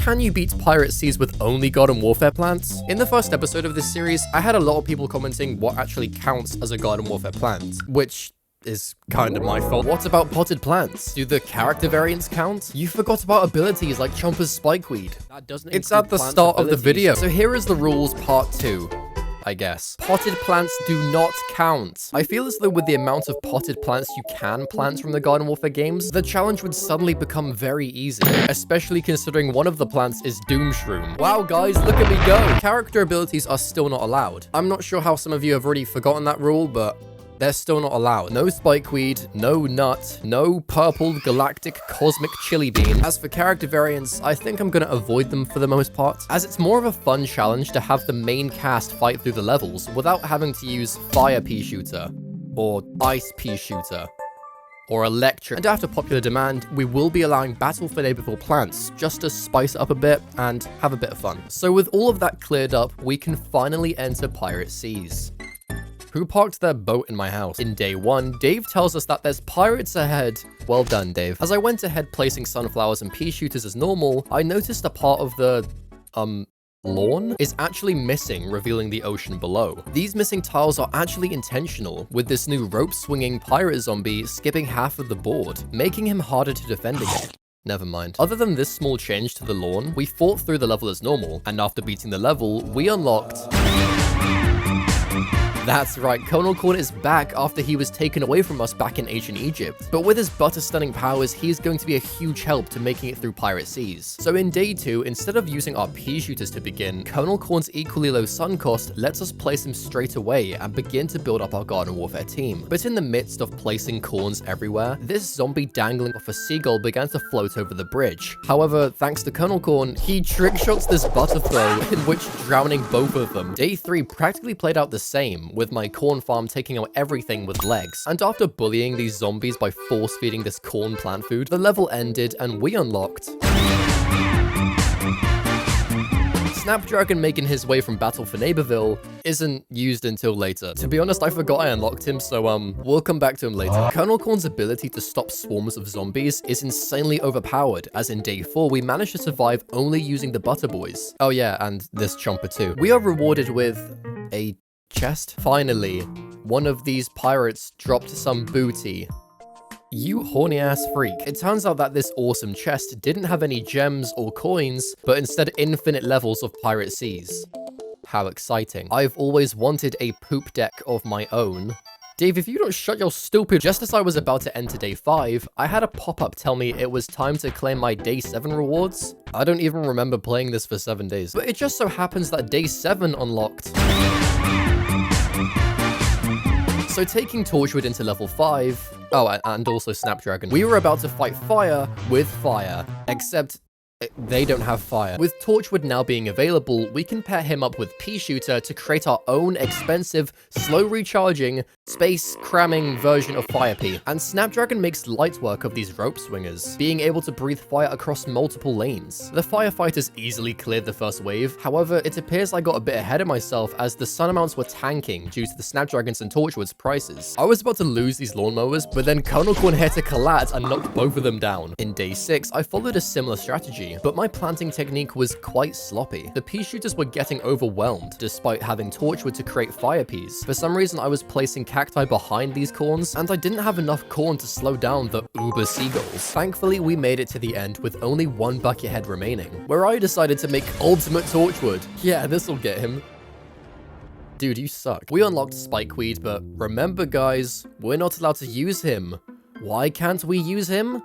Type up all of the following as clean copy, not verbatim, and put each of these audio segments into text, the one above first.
can you beat Pirate Seas with only Garden Warfare plants? In the first episode of this series, I had a lot of people commenting what actually counts as a Garden Warfare plant, which is kind of my fault. What about potted plants? Do the character variants count? You forgot about abilities like Chompers Spikeweed. That doesn't It's at the start of the video. So here is the rules part 2. I guess. Potted plants do not count. I feel as though with the amount of potted plants you can plant from the Garden Warfare games, the challenge would suddenly become very easy, especially considering one of the plants is Doom Shroom. Wow guys, look at me go! Character abilities are still not allowed. I'm not sure how some of you have already forgotten that rule, but they're still not allowed. No Spikeweed, no Nut, no Purple Galactic Cosmic Chili Bean. As for character variants, I think I'm gonna avoid them for the most part, as it's more of a fun challenge to have the main cast fight through the levels without having to use Fire Pea Shooter, or Ice Pea Shooter, or Electric. And after popular demand, we will be allowing Battle for Neighborville plants just to spice it up a bit and have a bit of fun. So with all of that cleared up, we can finally enter Pirate Seas. Who parked their boat in my house? In day 1, Dave tells us that there's pirates ahead. Well done, Dave. As I went ahead placing sunflowers and pea shooters as normal, I noticed a part of the, lawn is actually missing, revealing the ocean below. These missing tiles are actually intentional, with this new rope-swinging pirate zombie skipping half of the board, making him harder to defend against. Never mind. Other than this small change to the lawn, we fought through the level as normal, and after beating the level, we unlocked... That's right, Colonel Corn is back after he was taken away from us back in ancient Egypt. But with his butter-stunning powers, he's going to be a huge help to making it through Pirate Seas. So in day 2, instead of using our pea shooters to begin, Colonel Corn's equally low sun cost lets us place him straight away and begin to build up our Garden Warfare team. But in the midst of placing corns everywhere, this zombie dangling off a seagull began to float over the bridge. However, thanks to Colonel Corn, he trick shots this butter throw, in which drowning both of them. Day 3 practically played out the same, with my corn farm taking out everything with legs. And after bullying these zombies by force-feeding this corn plant food, the level ended and we unlocked... Snapdragon making his way from Battle for Neighborville isn't used until later. To be honest, I forgot I unlocked him, so we'll come back to him later. Colonel Corn's ability to stop swarms of zombies is insanely overpowered, as in day 4 we managed to survive only using the Butter Boys. Oh yeah, and this Chomper too. We are rewarded with a chest? Finally, one of these pirates dropped some booty. You horny ass freak. It turns out that this awesome chest didn't have any gems or coins, but instead infinite levels of Pirate Seas. How exciting. I've always wanted a poop deck of my own. Dave, if you don't shut your stupid... Just as I was about to enter day 5, I had a pop-up tell me it was time to claim my day 7 rewards. I don't even remember playing this for 7 days, but it just so happens that day 7 unlocked... So taking Torchwood into level 5, oh, and also Snapdragon, we were about to fight fire with fire, except they don't have fire. With Torchwood now being available, we can pair him up with Pea Shooter to create our own expensive, slow recharging, space cramming version of Fire Pea. And Snapdragon makes light work of these rope swingers, being able to breathe fire across multiple lanes. The firefighters easily cleared the first wave, however, it appears I got a bit ahead of myself as the sun amounts were tanking due to the Snapdragon's and Torchwood's prices. I was about to lose these lawnmowers, but then Colonel Corn hit a collat and knocked both of them down. In day 6, I followed a similar strategy, but my planting technique was quite sloppy. The pea shooters were getting overwhelmed, despite having Torchwood to create fire peas. For some reason, I was placing cacti behind these corns, and I didn't have enough corn to slow down the uber seagulls. Thankfully, we made it to the end with only one bucket head remaining, where I decided to make ultimate Torchwood. Yeah, this'll get him. Dude, you suck. We unlocked Spikeweed, but remember guys, we're not allowed to use him. Why can't we use him?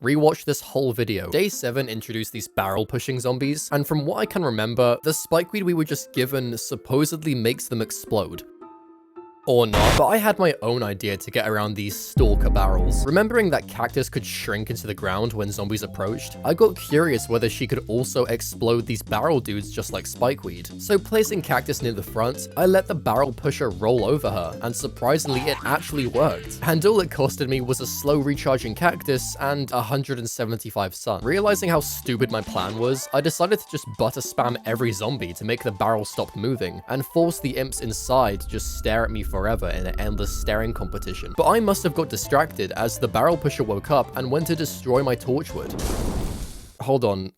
Rewatch this whole video. Day 7 introduced these barrel-pushing zombies, and from what I can remember, the Spikeweed we were just given supposedly makes them explode. Or not, but I had my own idea to get around these stalker barrels. Remembering that Cactus could shrink into the ground when zombies approached, I got curious whether she could also explode these barrel dudes just like Spikeweed. So placing Cactus near the front, I let the barrel pusher roll over her, and surprisingly it actually worked. And all it costed me was a slow recharging Cactus and 175 sun. Realizing how stupid my plan was, I decided to just butter spam every zombie to make the barrel stop moving, and force the imps inside to just stare at me forever in an endless staring competition. But I must have got distracted as the barrel pusher woke up and went to destroy my Torchwood. Hold on.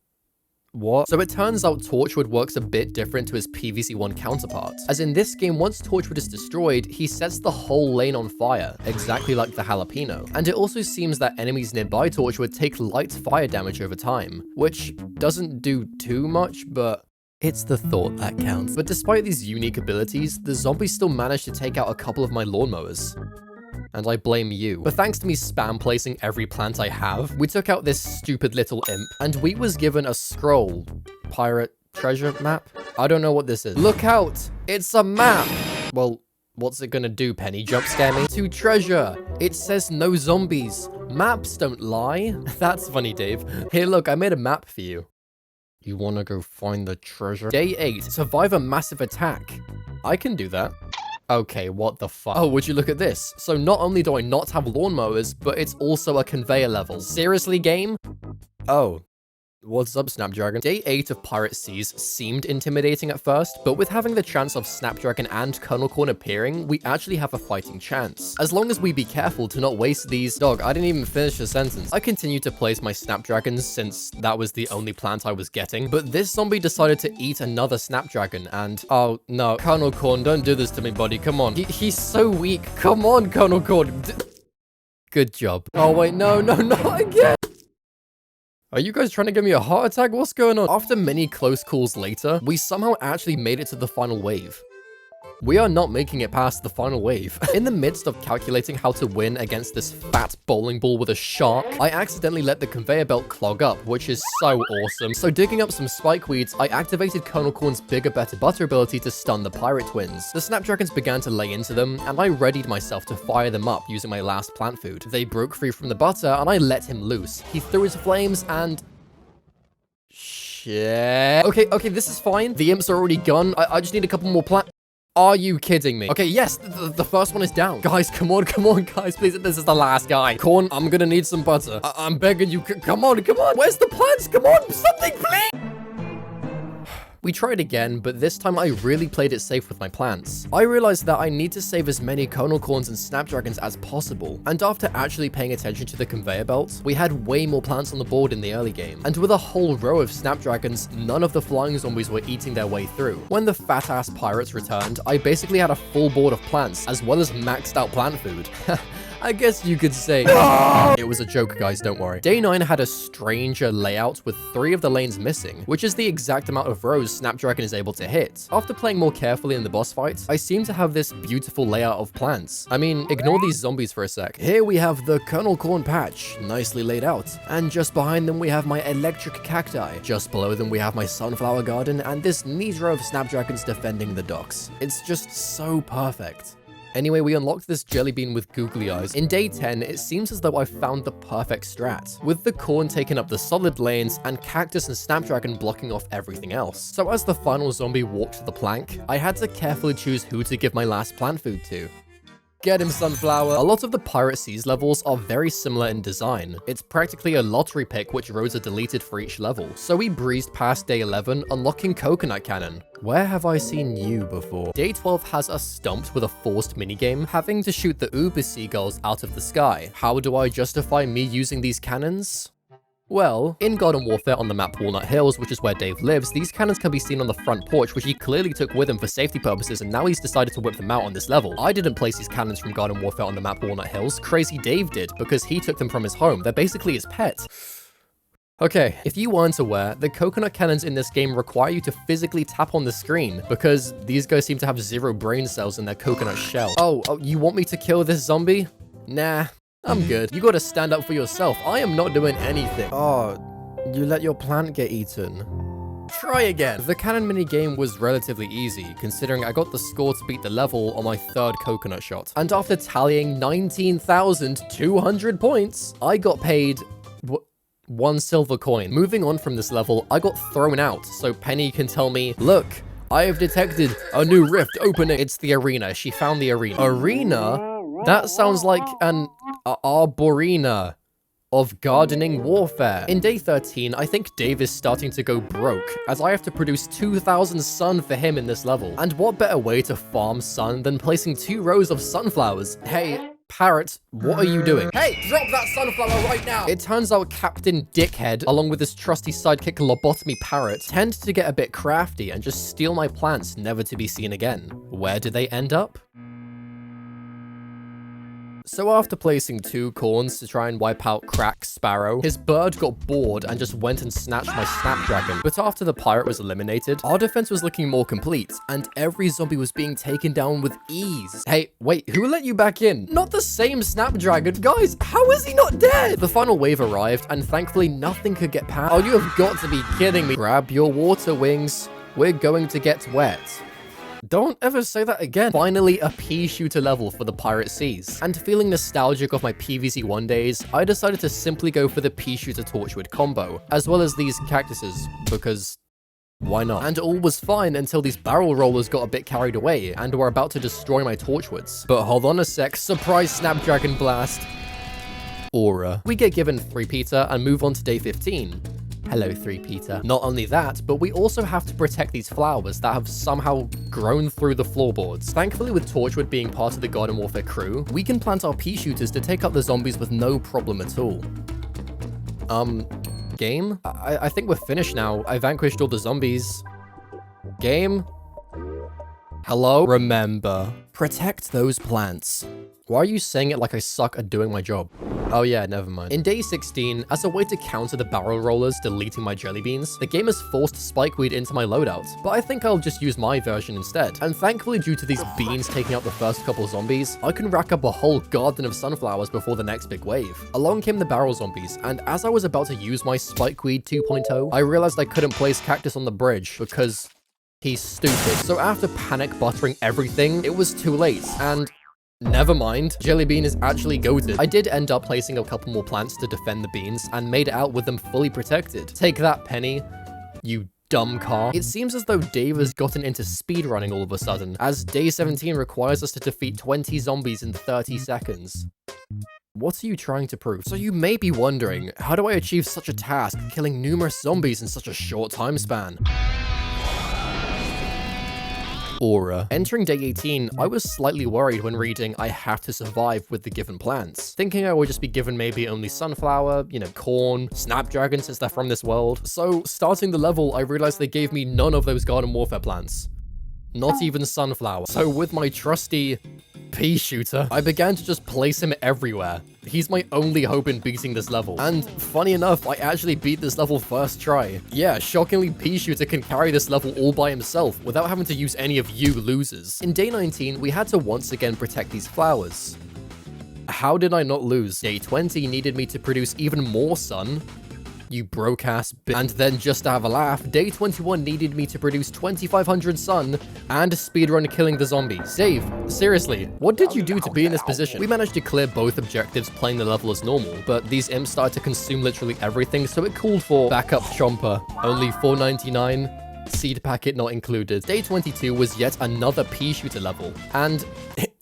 What? So it turns out Torchwood works a bit different to his PvZ1 counterpart. As in this game, once Torchwood is destroyed, he sets the whole lane on fire, exactly like the Jalapeno. And it also seems that enemies nearby Torchwood take light fire damage over time, which doesn't do too much, but it's the thought that counts. But despite these unique abilities, the zombies still managed to take out a couple of my lawnmowers. And I blame you. But thanks to me spam placing every plant I have, we took out this stupid little imp, and we was given a scroll. Pirate treasure map? I don't know what this is. Look out! It's a map! Well, what's it gonna do, Penny? Jump scare me? To treasure! It says no zombies. Maps don't lie. That's funny, Dave. Here, look, I made a map for you. You wanna go find the treasure? Day 8, survive a massive attack. I can do that. Okay, what the fuck? Oh, would you look at this? So not only do I not have lawnmowers, but it's also a conveyor level. Seriously, game? Oh. What's up, Snapdragon? Day 8 of Pirate Seas seemed intimidating at first, but with having the chance of Snapdragon and Colonel Corn appearing, we actually have a fighting chance. As long as we be careful to not waste these— Dog, I didn't even finish the sentence. I continued to place my Snapdragons since that was the only plant I was getting, but this zombie decided to eat another Snapdragon and— Oh, no. Colonel Corn, don't do this to me, buddy. Come on. He's so weak. Come on, Colonel Corn. Good job. Oh, wait. No, not again. Are you guys trying to give me a heart attack? What's going on? After many close calls later, we somehow actually made it to the final wave. We are not making it past the final wave. In the midst of calculating how to win against this fat bowling ball with a shark, I accidentally let the conveyor belt clog up, which is so awesome. So digging up some spikeweeds, I activated Colonel Corn's bigger, better, butter ability to stun the pirate twins. The Snapdragons began to lay into them, and I readied myself to fire them up using my last plant food. They broke free from the butter, and I let him loose. He threw his flames, and— shit. Okay, this is fine. The imps are already gone. I just need a couple more plant— Are you kidding me? Okay, yes, the first one is down. Guys, come on, guys, please. This is the last guy. Corn, I'm gonna need some butter. I'm begging you. Come on. Where's the plants? Come on, something, please. We tried again, but this time I really played it safe with my plants. I realized that I need to save as many Colonel Corns and Snapdragons as possible, and after actually paying attention to the conveyor belt, we had way more plants on the board in the early game. And with a whole row of Snapdragons, none of the flying zombies were eating their way through. When the fat-ass pirates returned, I basically had a full board of plants, as well as maxed out plant food. I guess you could say— no! It was a joke, guys, don't worry. Day 9 had a stranger layout with 3 of the lanes missing, which is the exact amount of rows Snapdragon is able to hit. After playing more carefully in the boss fight, I seem to have this beautiful layout of plants. I mean, ignore these zombies for a sec. Here we have the Colonel Corn patch, nicely laid out. And just behind them we have my electric cacti. Just below them we have my sunflower garden and this neat row of Snapdragons defending the docks. It's just so perfect. Anyway, we unlocked this jelly bean with googly eyes. In day 10, it seems as though I found the perfect strat, with the corn taking up the solid lanes and cactus and Snapdragon blocking off everything else. So as the final zombie walked to the plank, I had to carefully choose who to give my last plant food to. Get him, Sunflower! A lot of the Pirate Seas levels are very similar in design. It's practically a lottery pick which rows are deleted for each level. So we breezed past day 11, unlocking Coconut Cannon. Where have I seen you before? Day 12 has us stumped with a forced minigame, having to shoot the Uber seagulls out of the sky. How do I justify me using these cannons? Well, in Garden Warfare on the map Walnut Hills, which is where Dave lives, these cannons can be seen on the front porch, which he clearly took with him for safety purposes, and now he's decided to whip them out on this level. I didn't place these cannons from Garden Warfare on the map Walnut Hills, Crazy Dave did, because he took them from his home. They're basically his pet. Okay, if you weren't aware, the coconut cannons in this game require you to physically tap on the screen, because these guys seem to have 0 brain cells in their coconut shell. Oh, you want me to kill this zombie? Nah. I'm good. You gotta stand up for yourself. I am not doing anything. Oh, you let your plant get eaten. Try again. The cannon minigame was relatively easy, considering I got the score to beat the level on my 3rd coconut shot. And after tallying 19,200 points, I got paid— 1 silver coin. Moving on from this level, I got thrown out, so Penny can tell me, look, I have detected a new rift opening. It's the arena. She found the arena. Arena? That sounds like an arborina of gardening warfare. In day 13, I think Dave is starting to go broke, as I have to produce 2,000 sun for him in this level. And what better way to farm sun than placing 2 rows of sunflowers? Hey, Parrot, what are you doing? Hey, drop that sunflower right now! It turns out Captain Dickhead, along with his trusty sidekick Lobotomy Parrot, tend to get a bit crafty and just steal my plants never to be seen again. Where do they end up? So after placing 2 corns to try and wipe out Crack Sparrow, his bird got bored and just went and snatched my Snapdragon. But after the pirate was eliminated, our defense was looking more complete, and every zombie was being taken down with ease. Hey, wait, who let you back in? Not the same Snapdragon. Guys, how is he not dead? The final wave arrived, and thankfully nothing could get past. Oh, you have got to be kidding me. Grab your water wings. We're going to get wet. Don't ever say that again. Finally, a pea shooter level for the Pirate Seas. And feeling nostalgic of my PVZ1 days, I decided to simply go for the pea shooter Torchwood combo, as well as these cactuses, because why not? And all was fine until these barrel rollers got a bit carried away and were about to destroy my Torchwoods. But hold on a sec, surprise Snapdragon Blast. Aura. We get given 3 Peter and move on to day 15. Hello, 3 Peter. Not only that, but we also have to protect these flowers that have somehow grown through the floorboards. Thankfully, with Torchwood being part of the Garden Warfare crew, we can plant our pea shooters to take out the zombies with no problem at all. Game? I think we're finished now. I vanquished all the zombies. Game? Hello? Remember, protect those plants. Why are you saying it like I suck at doing my job? Oh yeah, never mind. In day 16, as a way to counter the barrel rollers deleting my jelly beans, the game has forced Spikeweed into my loadout, but I think I'll just use my version instead. And thankfully, due to these beans taking out the first couple zombies, I can rack up a whole garden of sunflowers before the next big wave. Along came the barrel zombies, and as I was about to use my Spikeweed 2.0, I realized I couldn't place Cactus on the bridge because he's stupid. So after panic buttering everything, it was too late, and never mind, Jellybean is actually goated. I did end up placing a couple more plants to defend the beans and made it out with them fully protected. Take that, Penny, you dumb car. It seems as though Dave has gotten into speedrunning all of a sudden, as day 17 requires us to defeat 20 zombies in 30 seconds. What are you trying to prove? So you may be wondering, how do I achieve such a task, killing numerous zombies in such a short time span? Aura. Entering day 18, I was slightly worried when reading I have to survive with the given plants, thinking I would just be given maybe only sunflower, corn, Snapdragon since they're from this world. So starting the level, I realized they gave me none of those Garden Warfare plants. Not even sunflower. So with my trusty pea shooter, I began to just place him everywhere. He's my only hope in beating this level. And funny enough, I actually beat this level first try. Yeah, shockingly, pea shooter can carry this level all by himself without having to use any of you losers. In day 19, we had to once again protect these flowers. How did I not lose? Day 20 needed me to produce even more sun. You broke-ass bitch. And then, just to have a laugh, day 21 needed me to produce 2,500 sun and speedrun killing the zombies. Dave, seriously, what did you do to be in this position? We managed to clear both objectives playing the level as normal, but these imps started to consume literally everything, so it called for backup chomper. Only $4.99. Seed packet not included. Day 22 was yet another pea shooter level. And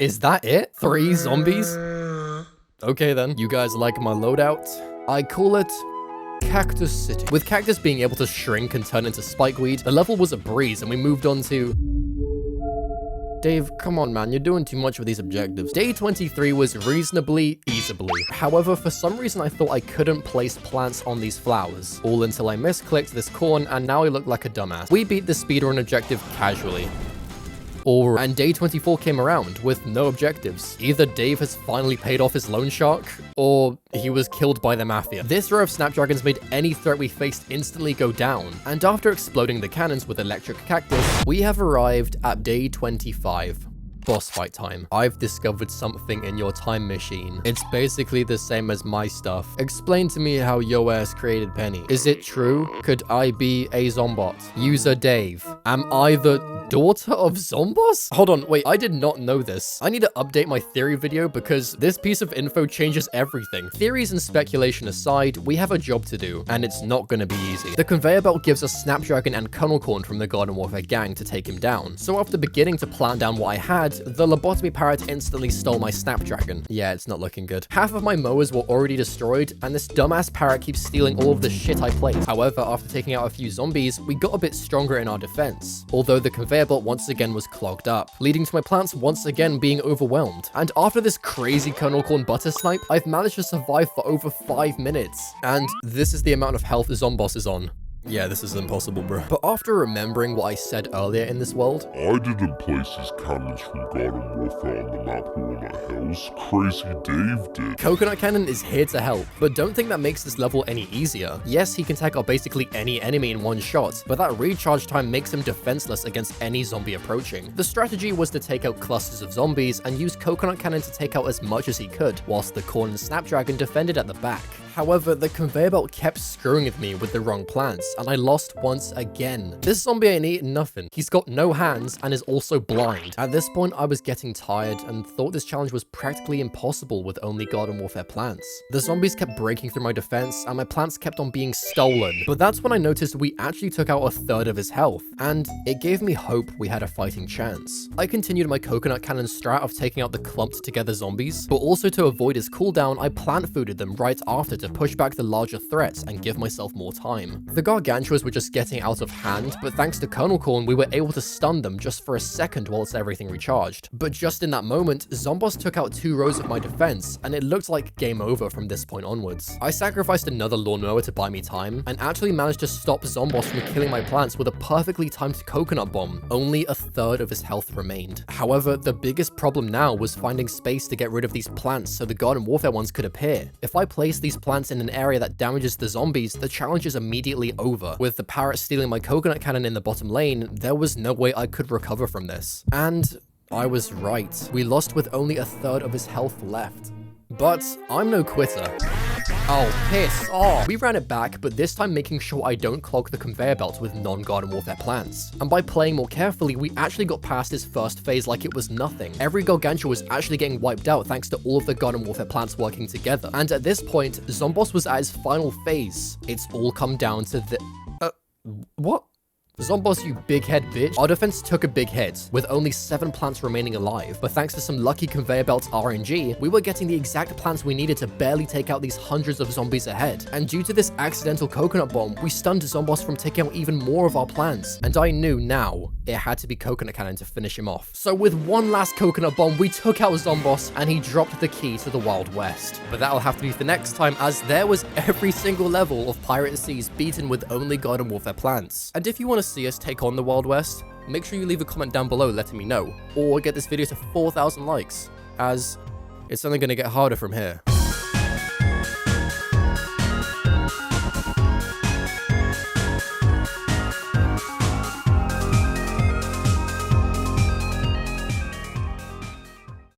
is that it? 3 zombies? Okay then, you guys like my loadout? I call it Cactus City. With Cactus being able to shrink and turn into Spikeweed, the level was a breeze and we moved on to... Dave, come on man, you're doing too much with these objectives. Day 23 was reasonably easily. However, for some reason I thought I couldn't place plants on these flowers. All until I misclicked this corn and now I look like a dumbass. We beat the speedrun objective casually. And day 24 came around with no objectives. Either Dave has finally paid off his loan shark, or he was killed by the Mafia. This row of Snapdragons made any threat we faced instantly go down, and after exploding the cannons with electric cactus, we have arrived at day 25. Boss fight time. I've discovered something in your time machine. It's basically the same as my stuff. Explain to me how yo ass created Penny. Is it true? Could I be a Zombot? User Dave. Am I the daughter of Zomboss? Hold on, wait, I did not know this. I need to update my theory video because this piece of info changes everything. Theories and speculation aside, we have a job to do, and it's not gonna be easy. The conveyor belt gives us Snapdragon and Kernel Corn from the Garden Warfare gang to take him down. So after beginning to plan down what I had, the Lobotomy Parrot instantly stole my Snapdragon. Yeah, it's not looking good. Half of my mowers were already destroyed, and this dumbass parrot keeps stealing all of the shit I place. However, after taking out a few zombies, we got a bit stronger in our defense. Although the conveyor conveyor belt once again was clogged up, leading to my plants once again being overwhelmed. And after this crazy Kernel Corn butter snipe, I've managed to survive for over 5 minutes. And this is the amount of health Zomboss is on. Yeah, this is impossible, bro. But after remembering what I said earlier in this world, I didn't place these cannons from Garden Warfare on the map or on the hills. Crazy Dave did. Coconut Cannon is here to help, but don't think that makes this level any easier. Yes, he can take out basically any enemy in one shot, but that recharge time makes him defenseless against any zombie approaching. The strategy was to take out clusters of zombies and use Coconut Cannon to take out as much as he could, whilst the Corn and Snapdragon defended at the back. However, the conveyor belt kept screwing with me with the wrong plans, and I lost once again. This zombie ain't eating nothing. He's got no hands and is also blind. At this point, I was getting tired and thought this challenge was practically impossible with only Garden Warfare plants. The zombies kept breaking through my defense, and my plants kept on being stolen. But that's when I noticed we actually took out a third of his health, and it gave me hope we had a fighting chance. I continued my Coconut Cannon strat of taking out the clumped together zombies, but also to avoid his cooldown, I plant fooded them right after to push back the larger threats and give myself more time. The Gargantuas were just getting out of hand, but thanks to Kernel Corn, we were able to stun them just for a second whilst everything recharged. But just in that moment, Zomboss took out 2 rows of my defense, and it looked like game over from this point onwards. I sacrificed another lawnmower to buy me time, and actually managed to stop Zomboss from killing my plants with a perfectly timed coconut bomb. Only a third of his health remained. However, the biggest problem now was finding space to get rid of these plants so the Garden Warfare ones could appear. If I place these plants in an area that damages the zombies, the challenge is immediately over. With the parrot stealing my Coconut Cannon in the bottom lane, there was no way I could recover from this. And I was right. We lost with only a third of his health left. But I'm no quitter. Oh, piss off. We ran it back, but this time making sure I don't clog the conveyor belt with non-Garden Warfare plants. And by playing more carefully, we actually got past his first phase like it was nothing. Every Gargantua was actually getting wiped out thanks to all of the Garden Warfare plants working together. And at this point, Zomboss was at his final phase. It's all come down to the... what? Zomboss, you big head bitch. Our defense took a big hit, with only 7 plants remaining alive, but thanks to some lucky conveyor belt RNG, we were getting the exact plants we needed to barely take out these hundreds of zombies ahead. And due to this accidental coconut bomb, we stunned Zomboss from taking out even more of our plants, and I knew now it had to be Coconut Cannon to finish him off. So with one last coconut bomb, we took out Zomboss, and he dropped the key to the Wild West. But that'll have to be for next time, as there was every single level of Pirate Seas beaten with only Garden Warfare plants. And if you want to see us take on the Wild West, make sure you leave a comment down below letting me know, or get this video to 4,000 likes, as it's only going to get harder from here.